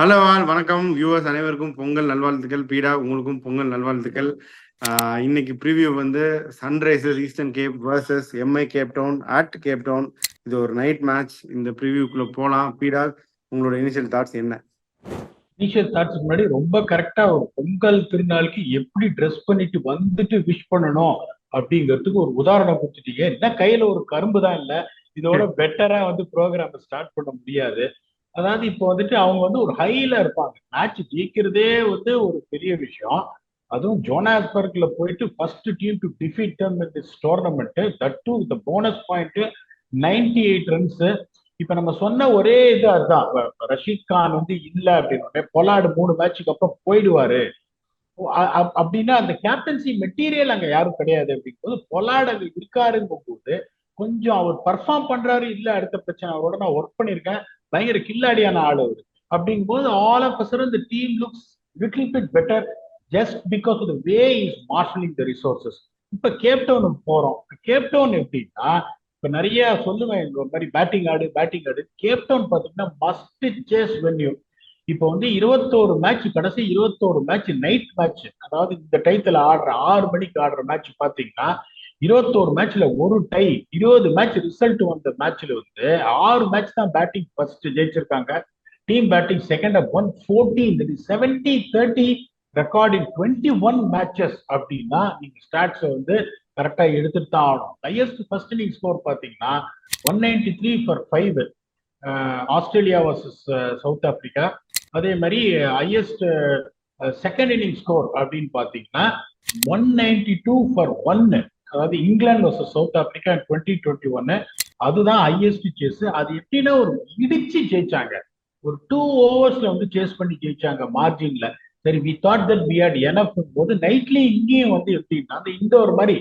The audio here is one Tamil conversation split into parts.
ஹலோ ஆல் வணக்கம் வியூவர்ஸ் அனைவருக்கும் பொங்கல் நல்வாழ்த்துக்கள். பீடா உங்களுக்கும் பொங்கல் நல்வாழ்த்துக்கள். இன்னைக்கு ப்ரிவியூ வந்து Sunrisers Eastern Cape versus MI Cape Town at Cape Town. இது ஒரு நைட் மேட்ச். இந்த ப்ரிவியூக்குள்ள போகலாம். பீடா, உங்களோட இனிஷியல் தாட்ஸ் என்ன? இனிஷியல் தாட்ஸ்க்கு முன்னாடி ரொம்ப கரெக்டா ஒரு பொங்கல் திருநாளுக்கு எப்படி ட்ரெஸ் பண்ணிட்டு வந்துட்டு விஷ் பண்ணணும் அப்படிங்கிறதுக்கு ஒரு உதாரணம் கொடுத்துட்டீங்க. என்ன கையில ஒரு கரும்பு தான் இல்ல, இதோட பெட்டரா வந்து ப்ரோக்ராம் ஸ்டார்ட் பண்ண முடியாது. அதாவது இப்போ வந்துட்டு அவங்க வந்து ஒரு ஹைல இருப்பாங்க. மேட்ச் ஜெயிக்கிறதே வந்து ஒரு பெரிய விஷயம். அதுவும் ஜோனாஸ்பர்க்ல போயிட்டு first team to defeat them in this tournament, that to with bonus point 98 runs. இப்ப நம்ம சொன்ன ஒரே இது அதுதான். ரஷீத் கான் வந்து இல்ல அப்படின்னு பொலாடு 3 மேட்சுக்கு அப்புறம் போயிடுவாரு அப்படின்னா அந்த கேப்டன்சி மெட்டீரியல் அங்க யாரும் கிடையாது அப்படிங்கும்போது பொலாட் அங்க இருக்காருங்கும் போது கொஞ்சம் அவர் பர்ஃபார்ம் பண்றாரு இல்ல அடுத்த பிரச்சனை. அவரோட நான் ஒர்க் பண்ணியிருக்கேன், பயங்கர கில்லாடியான ஆள் அவர். அப்படிங்கும்போது all of a sudden the team looks little bit better just because of the way is marshalling the resources. இப்ப கேப்டவுனுக்கு போறோம். கேப்டவுன் எப்படின்னா, இப்ப நிறைய சொல்லுவேன் இந்த மாதிரி பேட்டிங் ஆடு பேட்டிங் ஆடு. கேப்டவுன் பாத்தீங்கன்னா மஸ்ட் சேஸ் வென்யூ. இப்போ வந்து 21 மேட்ச், கடைசி 21 மேட்ச் நைட் மேட்ச். அதாவது இந்த டைத்துல ஆடுற 6 மணிக்கு ஆடுற மேட்ச் பாத்தீங்கன்னா 21 மேட்ச்ல ஒரு டை. 20 மேட்ச் ரிசல்ட் வந்த மேட்ச்ல வந்து 6 மேட்ச் தான் பேட்டிங் ஃபர்ஸ்ட் ஜெயிச்சிருக்காங்க. Team batting second up 114, 70-30 record in 21 matches. அப்படின்னா நீங்க ஸ்டாட்ஸ் வந்து கரெக்டா எடுத்துட்டு தான் ஆகணும். ஹையஸ்ட் ஃபர்ஸ்ட் இன்னிங் ஸ்கோர் பாத்தீங்கன்னா 193 for 5 Australia versus south Africa. அதே மாதிரி ஹையஸ்ட் செகண்ட் இன்னிங் ஸ்கோர் அப்படின்னு பாத்தீங்கன்னா 192 for 1, அதாவது இங்கிலாந்து வர்சஸ் சவுத் ஆப்பிரிக்கா 2021. அதுதான் ஹையஸ்ட் சேஸ். அது எப்படின்னா ஒரு இடிச்சு ஜெயிச்சாங்க. ஒரு 2 ஓவர்ஸ்ல வந்து சேஸ் பண்ணி ஜெயிச்சாங்க மார்ஜின்ல. சரி, we thought that we had enough போது நைட்லி இங்கேயும் வந்து எப்படின்னா அந்த இண்டோர் மாதிரி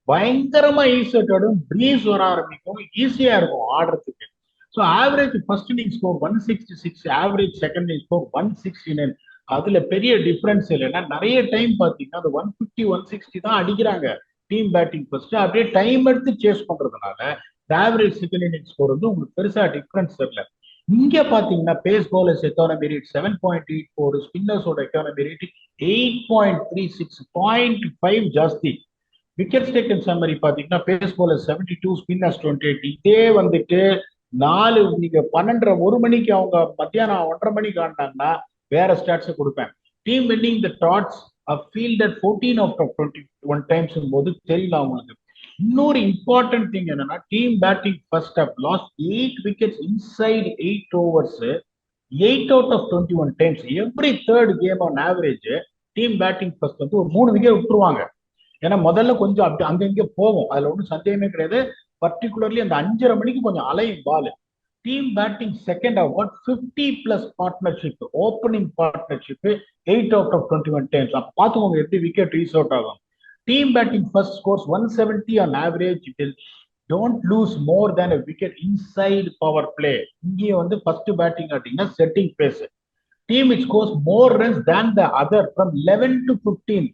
பயங்கரமா ஈஸியாடும் பிரீஸ் வர ஆரம்பிக்கும், ஈஸியா இருக்கும் ஆடுறதுக்கு. So average first inning score 166, average second inning score 169. அதுல பெரிய டிஃபரன்ஸ் இல்லைன்னா நிறைய டைம் பாத்தீங்கன்னா அந்த 150 160 தான் அடிக்கிறாங்க டீம் பேட்டிங் ஃபர்ஸ்ட். அப்படியே டைம் எடுத்து சேஸ் பண்றதுனால ஆவரேஜ் செகண்ட் இன்னிங் ஸ்கோர் வந்து உங்களுக்கு பெருசா டிஃபரன்ஸ் தெரியல. இங்க பாத்தீங்கன்னா பேஸ் பவுலர்ஸ் எக்கானமி ரேட் 7.84, ஸ்பின்னர்ஸோட எக்கானமி ரேட் 8.36, 0.5 ஜாஸ்தி. விக்கெட் டேக்கன் சம்மரி பாத்தீங்கன்னா பேஸ் பவுலர் 72, ஸ்பின்னர்ஸ் 28. இதே வந்துட்டு நீங்க 12 1 மணிக்கு அவங்க மத்தியானம் 1:30 மணிக்கு ஆடினாங்கன்னா வேற ஸ்டாட்ஸ் கொடுப்பேன். Team winning the toss fielded 14 out of 21 times போது தெரியல அவங்களுக்கு. இன்னொரு இம்பார்ட்டன்ட் திங் என்னன்னா team batting first have lost 8 wickets inside 8 overs 8 out of 21 times. Every third game on average team batting first வந்து ஒரு 3 விக்கெட் விட்டுருவாங்க. ஏன்னா முதல்ல கொஞ்சம் அப்படி அங்கங்க போகும், அதுல ஒன்றும் சந்தேகமே கிடையாது. பர்டிகுலர்லி அந்த 5:30 மணிக்கு கொஞ்சம் அலையும் ball. Team batting second award 50+ partnership, opening partnership 8 out of 21 times. அப்ப பாத்துக்கோங்க எப்படி விக்கெட் ரீஸ் அவுட் ஆகும். Team batting first scores 170 on average. It'll don't lose more than a wicket inside power play. இங்கேயும் வந்து ஃபர்ஸ்ட் பேட்டிங் ஆட்டிங்கன்னா setting pace. Team it scores more runs than the other from 11 to 15.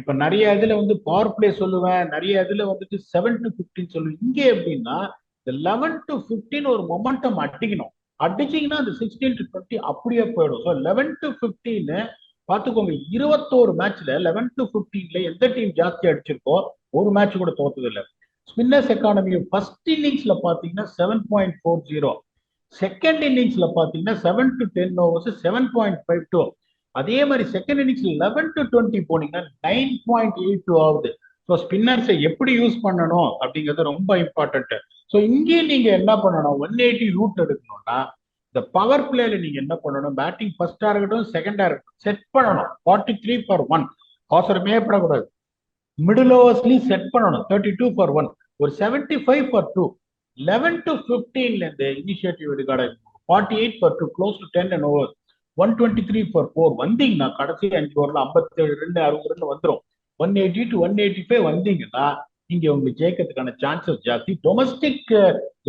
இப்ப நிறைய இதுல வந்து பவர் பிளே சொல்லுவேன், நிறைய இதுல வந்துட்டு 7 to 15 சொல்லுவேன். இங்க எப்படின்னா இந்த 11 to 15 ஒரு மொமெண்டம் அடிக்கணும். அடிச்சீங்கன்னா அந்த 16 to 20 அப்படியே போயிடும். ஸோ 11 to 15 பாத்துக்கோங்க. 21 மேட்ச்ல 11 to 15ல எந்த டீம் ஜாஸ்தி அடிச்சிருக்கோ ஒரு மேட்ச் கூட தோத்தது இல்லை. ஸ்பின்னர்ஸ் எக்கானமி ஃபர்ஸ்ட் இன்னிங்ஸ்ல பாத்தீங்கன்னா 7.40, செகண்ட் இன்னிங்ஸ்ல பாத்தீங்கன்னா 7 to 10 overs 7.52. அதே மாதிரி செகண்ட் இன்னிங்ஸ்ல 11 to 20 போனீங்கன்னா 9.82 ஆகுது. ஸோ ஸ்பின்னர்ஸை எப்படி யூஸ் பண்ணணும் அப்படிங்கிறது ரொம்ப இம்பார்ட்டன்ட். ஸோ இங்கே நீங்க என்ன பண்ணணும், 180 ரூட் எடுக்கணும்னா இந்த பவர் பிளேல நீங்க என்ன பண்ணணும், பேட்டிங் ஃபர்ஸ்டா இருக்கட்டும் செகண்டா இருக்கட்டும் செட் பண்ணணும் 43 for 1. அவசரமே படக்கூடாது. மிடில் ஓவர்ஸ்லயும் செட் பண்ணணும் 32 for 1, ஒரு 75 for 2. 11 to 15ல இருந்து இனிஷியேட்டிவ் எடுக்காட 48 for 2, close to 10 and over. 123 for 4 வந்தீங்கன்னா கடைசி 5 ஓவர்ல 57 ரன் 60 ரன் வந்துடும். 180 to 185 வந்தீங்கன்னா இங்க உங்களுக்கு ஜெயிக்கிறதுக்கான சான்சஸ் ஜாஸ்தி. டொமஸ்டிக்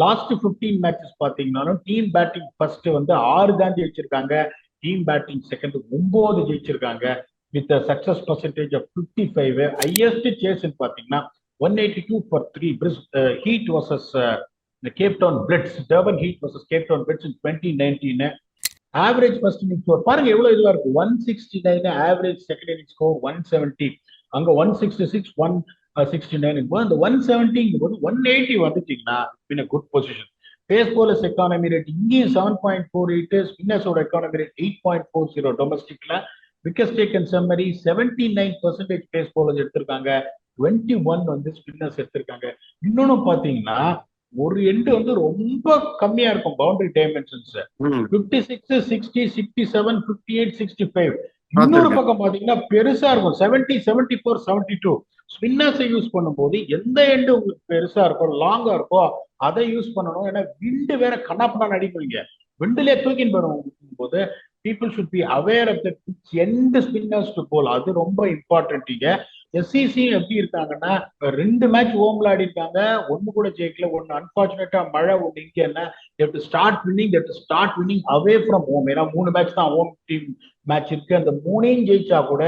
லாஸ்ட் 15 மேட்சஸ் பாத்தீங்கன்னாலும் டீம் பேட்டிங் ஃபர்ஸ்ட் வந்து 6 தான் ஜெயிச்சிருக்காங்க, டீம் பேட்டிங் செகண்ட் 9 ஜெயிச்சிருக்காங்க with a success percentage of 55. Highest chase பாத்தீங்கன்னா 182 for 3. Heat versus the Cape Town Blitz, Durban Heat versus Cape Town Blitz in 2019. Average first inning score பாருங்க எவ்வளவு இதுவா இருக்கு. 169 ஆவரேஜ் செகண்ட் இன்னிங் ஸ்கோர் 170, அங்க 166 169 போது அந்த 170 போது 180 வந்துட்டீங்கன்னா பின்ன good position. Pace bowlers economy rate இங்கேயும் 7.48, ஸ்பின்னர்ஸோட எக்கானமி ரேட் 8.40. டொமஸ்டிக்ல wicket taken summary 79% pace bowlers எடுத்திருக்காங்க, 21 வந்து ஸ்பின்னர்ஸ் எடுத்திருக்காங்க. இன்னொன்னு பாத்தீங்கன்னா ஒரு எண்டு வந்து ரொம்ப கம்மியா இருக்கும் பவுண்டரி டைமென்ஷன்ஸ், 56 60 67 58 65. இன்னொரு பக்கம் பாத்தீங்கன்னா பெருசா இருக்கும் 70 74 72. ஸ்பின்னர்ஸை யூஸ் பண்ணும்போது எந்த எண்டு உங்களுக்கு பெருசா இருக்கோ லாங்கா இருக்கோ அதை யூஸ் பண்ணணும். ஏன்னா விண்டு வேற கண்ணாப்பண்ணா அடிக்குவீங்க, விண்டுல தூக்கின்னு வரும் போது people should be aware of the end spinners to bowl. அது ரொம்ப இம்பார்ட்டன்ட். இங்க எஸ்சிசி எப்படி இருக்காங்கன்னா 2 மேட்ச் ஹோம்ல ஆடி இருக்காங்க, ஒன்னு கூட ஜெயிக்கல, ஒன்னு அன்பார்ச்சுனேட்டா மழை, ஒன்னு இங்க என்ன start winning away from home. ஏன்னா 3 மேட்ச் தான் ஹோம் டீம் மேட்ச் இருக்கு, அந்த 3ஐயும் ஜெயிச்சா கூட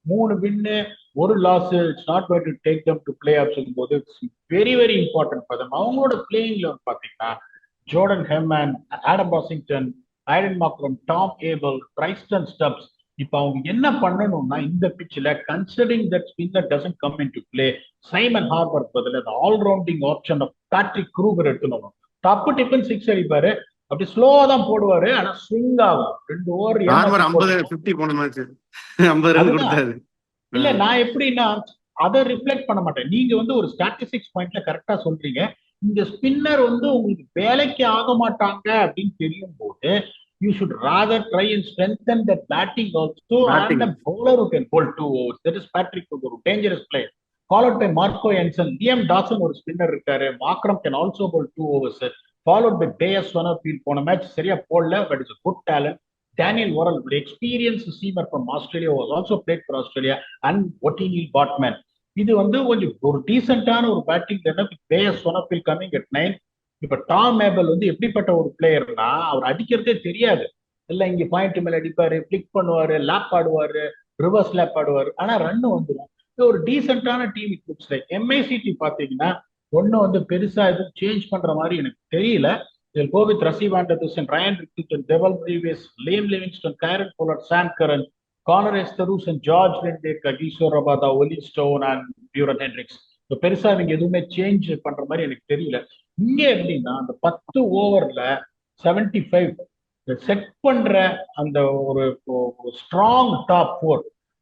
3 win 1 loss, it's not going to take them to play off சொல்லும்போது it's very very important for them. அவங்களோட பிளேயிங்ல பாத்தீங்கன்னா Jordan Hermann, Adam Washington, Aiden Markram, Tom Abell, Tristan Stubbs. இப்ப அவங்க என்ன பண்ணணும்னா இந்த பிட்ச்ல considering that spinner doesn't come in to play, Simon Harper பதில் அந்த all-rounding option of Patrick Kruger எடுத்துக்கணும். டப்பு டிஃபன் 6 அடிப்பாரு, அப்படி ஸ்லோவா தான் போடுவாரு, ஆனா ஸ்விங் ஆகும். 2 ஓவர் 50 போன மேட்ச் 50 ரன் கொடுத்தாரு. இல்ல நான் எப்படின்னா அதை ரிஃப்ளெக்ட் பண்ண மாட்டேன். நீங்க வந்து ஒரு ஸ்டாட்டிஸ்டிக்ஸ் பாயிண்ட்ல கரெக்டா சொல்றீங்க. இந்த ஸ்பின்னர் வந்து உங்களுக்கு வேலைக்கு ஆக மாட்டாங்க அப்படின்னு தெரியும் போது you should rather try and strengthen that batting also and the bowler who can bowl 2 overs. That is Patrick Crooker, dangerous player. Followed by Marco Jansen, Liam Dawson ஒரு ஸ்பின்னர் இருக்காரு, Markram can also bowl 2 overs. Followed by Bayes Sonnerfield, போன மேட்ச் சரியா போடல, but is a good talent. Daniel Worrell, an experienced seamer from Australia, was also played for Australia, and Otini Botman. இது வந்து கொஞ்சம் ஒரு டீசென்டான ஒரு பேட்டிங் தானே. Bayes Sonnerfield coming at 9. இப்ப டாம் ஏபல் வந்து எப்படிப்பட்ட ஒரு பிளேயர்னா அவர் அடிக்கிறதே தெரியாது, இல்ல இங்க பாயிண்ட் மேல அடிப்பாரு, பிளிக் பண்ணுவாரு, லேப் ஆடுவாரு, ரிவர்ஸ் லேப் ஆடுவாரு, ஆனா ரன் வந்துடும். இது ஒரு டீசென்டான டீம் இட் லுக்ஸ் லைக். எம்ஐசிடி பாத்தீங்கன்னா ஒன்னும் வந்து பெருசா எதுவும் சேஞ்ச் பண்ற மாதிரி எனக்கு தெரியல. இதில் go with Rassie Anderson, Ryan Richardson, Dewald Brevis, Liam Livingstone, Kieron Pollard, Sam Curran, Connor Esterhuizen, George Linde, Kagiso Rabada, Olly Stone and Buren Hendricks. பெருசா இவங்க எதுவுமே சேஞ்ச் பண்ற மாதிரி எனக்கு தெரியல. இங்க எப்படின்னா அந்த 10 ஓவர்ல 75 செட் பண்ற அந்த ஒரு ஸ்ட்ராங் டாப் 4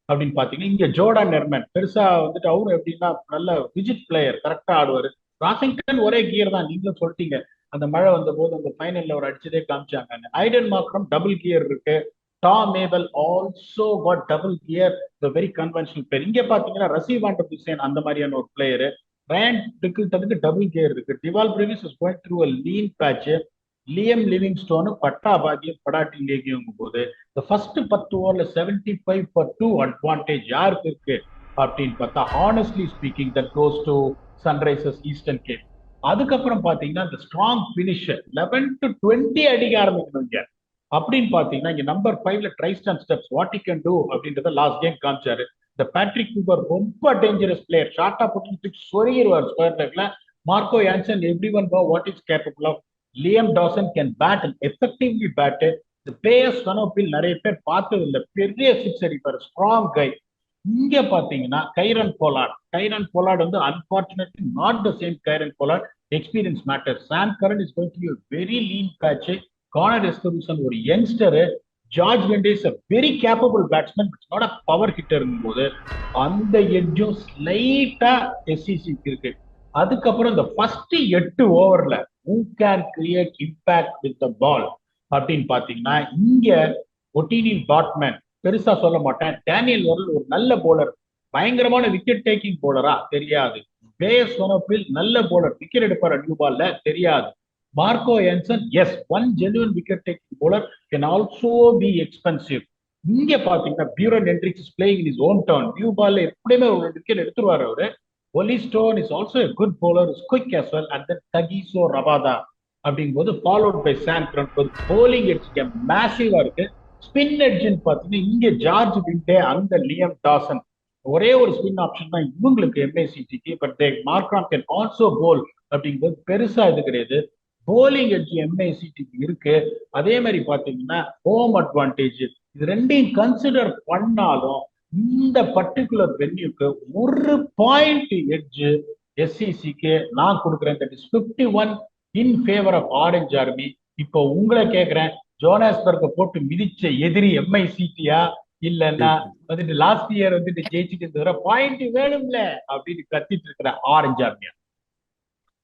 அப்படின்னு பாத்தீங்கன்னா இங்க ஜோர்டன் ஹெர்மன் பெருசா வந்துட்டு அவரும் எப்படின்னா நல்ல விஜிட் பிளேயர், கரெக்டா ஆடுவாரு. வாஷிங்டன் ஒரே கியர் தான், நீங்களும் சொல்லிட்டீங்க, அந்த மழை வந்த போது அந்த ஃபைனல்ல அவர் அடிச்சதே காமிச்சாங்க. ஐடன் மார்க்ரம் டபுள் கியர் இருக்கு. Tom Abell also got double gear, very conventional player. இங்க பாத்தீங்கன்னா ரசீவ் ஆண்டர்சன் அந்த மாதிரியான ஒரு பிளேயரு. ரயன் ரிச்சர்ட்சனுக்கு டபுள் கியர் இருக்கு. Dewald Brevis is going through a lean patch. Liam Livingstone பட்டா பாக்கியம் படாட்டி லேகியும் போது இந்த ஃபர்ஸ்ட் 10 ஓவர்ல 75 for 2 அட்வான்டேஜ் யாருக்கு இருக்கு அப்படின்னு பார்த்தா honestly speaking that goes to Sunrisers Eastern gap. அதுக்கப்புறம் பாத்தீங்கன்னா இந்த ஸ்ட்ராங் பினிஷர் 11 to 20 அடிக்க ஆரம்பிக்கணுங்க அப்படின்னு பாத்தீங்கன்னா இங்க நம்பர் 5ல Tristan Stubbs what he can do அப்படின்றத லாஸ்ட் கேம் காமிச்சாரு. இந்த பேட்ரிக் கூபர் ரொம்ப டேஞ்சரஸ் பிளேயர், ஷார்ட்டா போட்டு சொருகிடுவார் ஸ்கொயர் லெக்ல. Marco Jansen every one know what is capable of. Liam Dawson can bat and effectively bat. இந்த பேயஸ் சொனோபில் நிறைய பேர் பார்த்தது இல்லை, பெரிய சிக்ஸ் அடிப்பார், ஸ்ட்ராங் கை. இங்க பாத்தீங்கன்னா கைரன் போலார்ட் வந்து unfortunately not the same Kieron Pollard. Experience matter. Sam Curran is going to be very lean patch. Connor Esterhuizen ஒரு youngster. George Linde is a very capable batsman, but not a power hitter போது அந்த எட்ஜும் ஸ்லைட்டா எஸ்சிசிக்கு இருக்கு. அதுக்கப்புறம் இந்த ஃபர்ஸ்ட் 8 ஓவர்ல who can create impact with the ball அப்படின்னு பாத்தீங்கன்னா இங்க ஒட்டினி பாட்மேன் பெருசா சொல்ல மாட்டேன். டேனியல் வொரல் ஒரு நல்ல போலர், பயங்கரமான விக்கெட் டேக்கிங் போலரா தெரியாது. பேயஸ் சொனோபில் நல்ல போலர், விக்கெட் எடுப்பார் நியூ பால்ல தெரியாது. Marco Jansen as one genuine wicket taking bowler, can also be expensive. இங்க பாத்தீங்கன்னா Beuran Hendricks is playing in his own turn. New பால்ல எப்படியுமே ஒரு விக்கெட் எடுத்துருவாரு அவரு. Olly Stone is also a good bowler, is quick as well. And then Tagiso Rabada அப்படிங்கும்போது ஃபாலோட் பை சாம் கரன். ஒரு போலிங் எட்ஜ் மேசிவா இருக்கு. ஸ்பின் எட்ஜ்னு பாத்தீங்கன்னா இங்க ஜார்ஜ் விண்டே அந்த லியம் டாசன் ஒரே ஒரு ஸ்பின் ஆப்ஷன் தான் இவங்களுக்கு எம்ஏசிடிக்கு. But they Markram can also bowl அப்படிங்கும்போது பெருசா இது கிடையாது. போலிங் எட்ஜ் எம்ஐசிடிக்கு இருக்கு. அதே மாதிரி பாத்தீங்கன்னா ஹோம் அட்வான்டேஜ், இது ரெண்டையும் கன்சிடர் பண்ணாலும் இந்த பர்டிகுலர் வென்யூக்கு ஒரு பாயிண்ட் எட்ஜ் எஸ்சிசிக்கு நான் கொடுக்குறேன். That is 51 in favour of Orange Army. இப்போ உங்களை கேட்கிறேன், ஜோனாஸ்பர்க போட்டு மிதிச்ச எதிரி எம்ஐசிடியா இல்லன்னா வந்துட்டு லாஸ்ட் இயர் வந்துட்டு ஜெயிச்சுட்டு தவிர பாயிண்ட் வேணும்ல அப்படின்னு கத்திட்டு இருக்கிற ஆரஞ்ச் ஆர்மியா?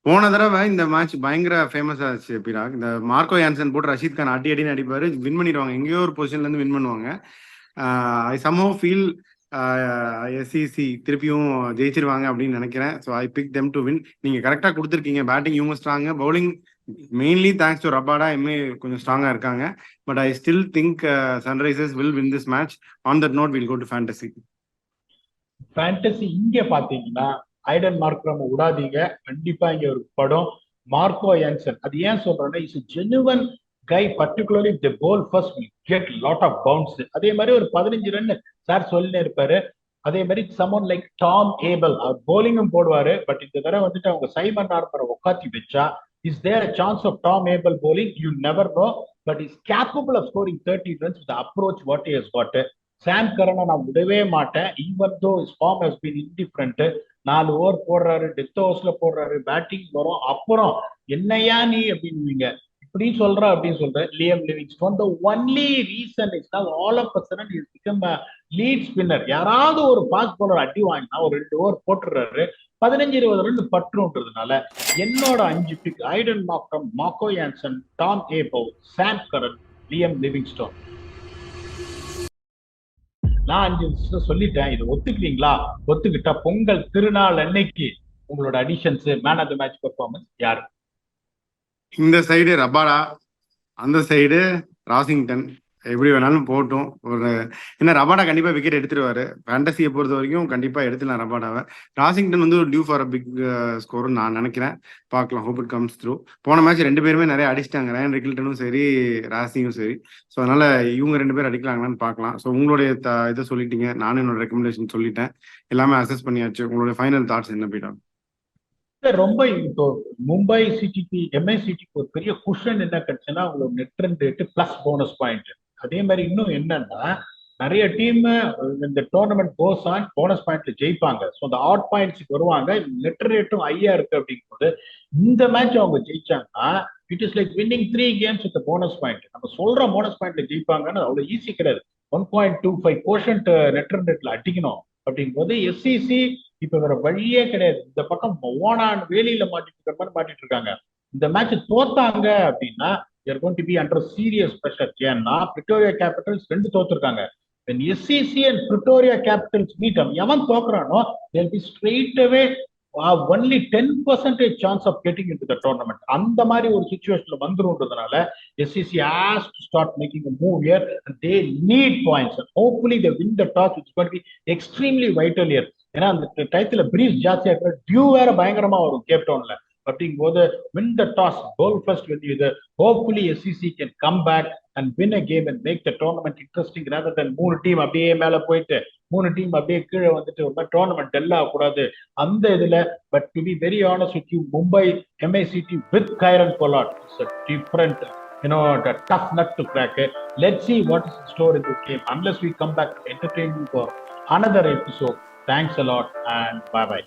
போன தடவை இந்த மேட்ச் பயங்கர ஃபேமஸ் ஆச்சு பிராக். இந்த மார்க்கோ யான்சன் போட்டு ரஷீத் கான் அடி அடின்னு அடிப்பாரு, வின் பண்ணிடுவாங்க, எங்கேயோ ஒரு பொசிஷன்ல இருந்து வின் பண்ணுவாங்க. ஐ சம்ஹவ் ஃபீல் எஸ்சிசி திருப்பியும் ஜெயிச்சிருவாங்க அப்படின்னு நினைக்கிறேன். So I pick them to win. நீங்க கரெக்டா கொடுத்துருக்கீங்க. பேட்டிங் இவங்க ஸ்ட்ராங்க, bowling mainly thanks to Rabada MI கொஞ்சம் ஸ்ட்ராங்கா இருக்காங்க. But I still think Sunrisers will win this match. On that note will go to fantasy. Fantasy இங்க பாத்தீங்கன்னா ஐடன் மார்க்ரம் விடாதீங்க, கண்டிப்பா இங்க ஒரு படம் மார்க்கோ யான்சன். அது ஏன் சொல்றேன்னா is genuine guy, particularly the ball first will get lot of bounce. அதே மாதிரி ஒரு 15 ரன் சார் சொல்லினே இருப்பாரு. அதே மாதிரி சமோன் லைக் டாம் ஏபல் அவர் போலிங்கும் போடுவாரு. பட் இந்த தடவை வந்துட்டு அவங்க சைமன் ஹார்பரை உட்காத்தி வச்சா is there a chance of Tom Abel bowling? You never know, but he's capable of scoring 30 runs with the approach what he has got. சாம் கரனை நான் விடவே மாட்டேன், even though his form has been indifferent. 4 over போடுறாரு, டெத் ஓவர்ஸ்ல போடுறாரு, பேட்டிங் வரும். அப்புறம் என்னையா நீ அப்படின்னு இப்படி சொல்ற அப்படின்னு சொல்றேன். Liam Livingstone, the only reason is now all of a sudden he's become a lead spinner. யாராவது ஒரு ஃபாஸ்ட் பவுலர் அடி வாங்கினா ஒரு 2 ஓவர் போட்டுறாரு, 15-20 ரன் பற்றுன்றதுனால என்னோட 5 pick Aiden Markram, Marco Jansen, Tom Abell, Sam Curran, Liam Livingstone. நான் 5 சொல்லிட்டேன். இது ஒத்துக்கிறீங்களா? ஒத்துக்கிட்டா பொங்கல் திருநாள் அன்னைக்கு உங்களோட additions, man of the match performance யாரு? இந்த சைடு ரபாடா, அந்த சைடு ராசிங்டன். எப்படி வேணாலும் போட்டும். ஒரு என்ன ரபாடா கண்டிப்பா விக்கெட் எடுத்துருவாரு. ஃபேண்டசியை பொறுத்த வரைக்கும் கண்டிப்பா எடுத்துலாம் ரபாடாவை. ராசிங்டன் வந்து ஒரு due for a big score நான் நினைக்கிறேன். பார்க்கலாம், ஹோப் இட் கம்ஸ் த்ரூ. போன மேட்ச் 2 பேருமே நிறைய அடிச்சிட்டாங்க, ரயன் ரிக்கில்டனும் சரி, ராசியும் சரி. ஸோ அதனால இவங்க 2 பேர் அடிக்கலாங்களான்னு பார்க்கலாம். ஸோ உங்களுடைய இதை சொல்லிட்டீங்க, நானும் என்னோட ரெக்கமெண்டேஷன் சொல்லிட்டேன், எல்லாமே அசஸ் பண்ணியாச்சு. உங்களுடைய ஃபைனல் தாட்ஸ் என்ன பீட்டா? ரொம்ப இப்போ மும்பை சிட்டிக்கு எம்ஐ சிட்டிக்கு ஒரு பெரிய குஷன் என்ன கிடைச்சுன்னா அவங்களோட net run rate plus bonus point. அதே மாதிரி இன்னும் என்னன்னா நிறைய டீம் இந்த டோர்னமெண்ட் கோஸ் ஆன் போனஸ் பாயிண்ட்ல ஜெயிப்பாங்க. ஸோ அந்த ஆட் பாயிண்ட்ஸுக்கு வருவாங்க. நெட் ரேட்டும் ஹையா இருக்கு அப்படிங்கும்போது இந்த மேட்ச் அவங்க ஜெயிச்சாங்கன்னா it is like winning 3 games with bonus point. நம்ம சொல்ற போனஸ் பாயிண்ட்ல ஜெயிப்பாங்கன்னு அவ்வளவு ஈஸி கிடையாது. 1.25% நெட் ரன் ரேட்ல அடிக்கணும் அப்படிங்கும்போது எஸ்சிசி இப்ப வேற வழியே கிடையாது. இந்த பக்கம் ஓனான் வேலியில மாட்டிட்டு இருக்காங்க. இந்த மேட்ச் தோத்தாங்க அப்படின்னா they are going to be under serious pressure. ஏன்னா Pretoria Capitals 2 தோத்துருக்காங்க. when SCC and Pretoria Capitals meet up, எவன் தோக்குறானோ they'll be straight away only 10% chance of getting into the tournament. அந்த மாதிரி ஒரு சிச்சுவேஷன்ல வந்துருன்றதுனால SCC has to start making a move here and they need points and hopefully they win the toss, which is going to be extremely vital here. ஏன்னா அந்த டைத்துல பிரீஸ் ஜாஸ்தியா இருக்கிற டியூ வேற பயங்கரமா வரும் கேப் டவுன்ல. அப்படிங்கும்போது win the toss, bowl first when you hopefully SCC can come back and win a game and make the tournament interesting rather than 3 team அப்படியே மேல போயிட்டு 3 டீம் அப்படியே கீழே வந்துட்டு ஒரு மாதிரி டோர்னமெண்ட் டெல்லா கூடாது அந்த இதுல. But to be very honest with you, Mumbai MICT with Kieron Pollard is a different, the tough nut to crack. Let's see what is in store in this game unless we come back to entertain you for another episode. Thanks a lot and bye bye.